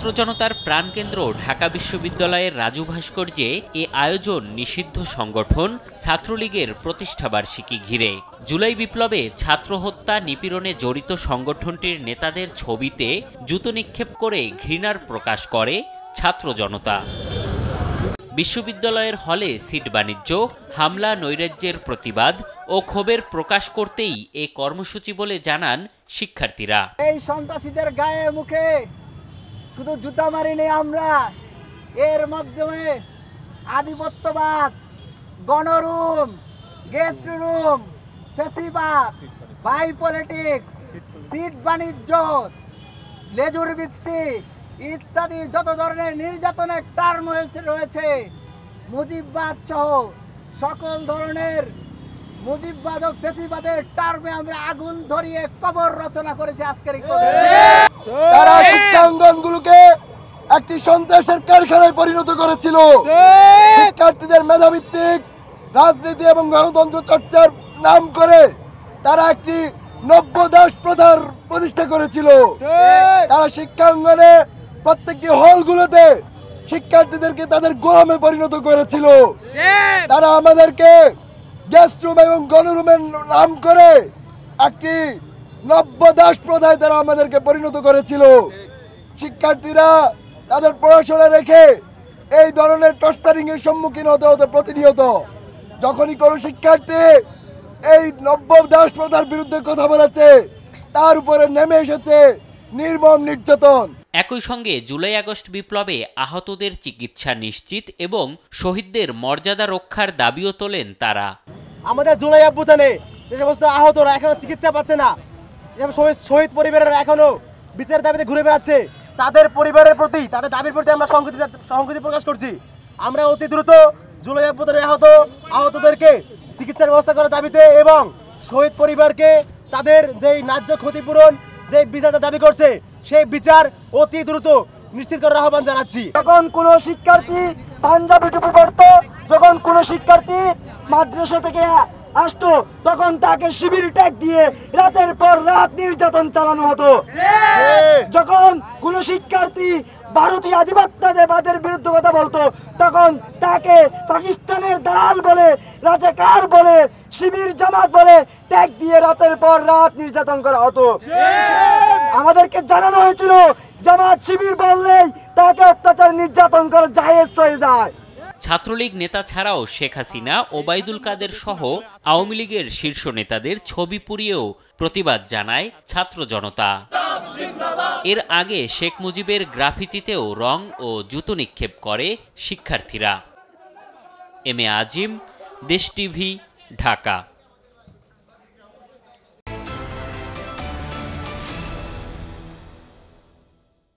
ছাত্র জনতার প্রাণকেন্দ্র ঢাকা বিশ্ববিদ্যালয়ের রাজু ভাস্কর্যে এ আয়োজন নিষিদ্ধ সংগঠন ছাত্রলীগের প্রতিষ্ঠাবার্ষিকী ঘিরে। জুলাই বিপ্লবে ছাত্র হত্যা নিপীড়নে জড়িত সংগঠনটির নেতাদের ছবিতে জুতো নিক্ষেপ করে ঘৃণার প্রকাশ করে ছাত্র জনতা। বিশ্ববিদ্যালয়ের হলে সিট বাণিজ্য, হামলা, নৈরাজ্যের প্রতিবাদ ও ক্ষোভের প্রকাশ করতেই এ কর্মসূচি বলে জানান শিক্ষার্থীরা। এই সন্ত্রাসীদের গায়ে মুখে শুধু জুতা মারিনি আমরা, এর মাধ্যমে আধিপত্যবাদ, গণরুম, গেস্ট রুম, ফেসিবাদ, বাই পলিটিক্স, সিট বাণিজ্য, লেজুর ভিত্তি ইত্যাদি যত ধরনের নির্যাতনের টার্ম রয়েছে, মুজিববাদ সহ সকল ধরনের মুজিববাদ ও ফেসিবাদের টার্মে আমরা আগুন ধরিয়ে কবর রচনা করেছি আজকের এই তারা শিক্ষাঙ্গনগুলোকে একটি সন্ত্রাসের কারখানায় পরিণত করেছিল। শিক্ষার্থীদের মেধাভিত্তিক রাজনীতি এবং গণতন্ত্র চর্চার নাম করে তারা একটি নব্য দাস প্রথার প্রতিষ্ঠা করেছিল। তারা শিক্ষাঙ্গনে প্রত্যেকটি হলগুলোতে শিক্ষার্থীদেরকে তাদের গোলামে পরিণত করেছিল। তারা আমাদেরকে গেস্ট রুম এবং গণরুমের নাম করে একটি নব্য দাস প্রথায় তারা আমাদেরকে পরিণত করেছিল। শিক্ষার্থীরা তাদের পড়াশোনা রেখে এই ধরনের টর্চারিং এর সম্মুখীন হতে হতো প্রতিনিয়ত। যখনই কোনো শিক্ষার্থী এই নব্য দাস প্রথার বিরুদ্ধে কথা বলেছে, তার উপরে নেমে এসেছে নির্মম নির্যাতন। একই সঙ্গে জুলাই আগস্ট বিপ্লবে আহতদের চিকিৎসা নিশ্চিত এবং শহীদদের মর্যাদা রক্ষার দাবিও তোলেন তারা। আমাদের জুলাই অভ্যুত্থানে যে সমস্ত আহতরা এখনো চিকিৎসা পাচ্ছে না, শহীদ পরিবারের এখনো বিচারের দাবিতে ঘুরে বেড়াচ্ছে, তাদের পরিবারের প্রতি, তাদের দাবির প্রতি আমরা সংহতি প্রকাশ করছি। আমরা অতি দ্রুত জুলাই অভ্যুত্থানে আহতদেরকে চিকিৎসার ব্যবস্থা করার দাবিতে এবং শহীদ পরিবারকে তাদের যেই ন্যায্য ক্ষতিপূরণ যে বিচার দাবি করছে, সেই বিচার অতি দ্রুত নিশ্চিত করার আহ্বান জানাচ্ছি। যখন কোনো শিক্ষার্থী পাঞ্জাবি টুপি পরতো, যখন কোনো শিক্ষার্থী মাদ্রাসা থেকে আসতো, তখন তাকে শিবির ট্যাগ দিয়ে রাতের পর রাত নির্যাতন চালানো হতো। যখন কোনো শিক্ষার্থী ভারতীয় আধিপত্যবাদের বিরুদ্ধে কথা বলতো, তখন তাকে পাকিস্তানের দালাল বলে, রাজাকার বলে, শিবির জামাত বলে ট্যাগ দিয়ে রাতের পর রাত নির্যাতন করা হতো। আমাদেরকে জানানো হয়েছিল জামাত শিবির বললেই তাকে অত্যাচার নির্যাতন করা জায়েজ হয়ে যায়। ছাত্রলীগ নেতা ছাড়াও শেখ হাসিনা, ওবায়দুল কাদের সহ আওয়ামী লীগের শীর্ষ নেতাদের ছবি পুড়িয়েও প্রতিবাদ জানায় ছাত্র জনতা। এর আগে শেখ মুজিবের গ্রাফিতিতেও রং ও জুতো নিক্ষেপ করে শিক্ষার্থীরা। এম এ আজিম, দেশ টিভি, ঢাকা।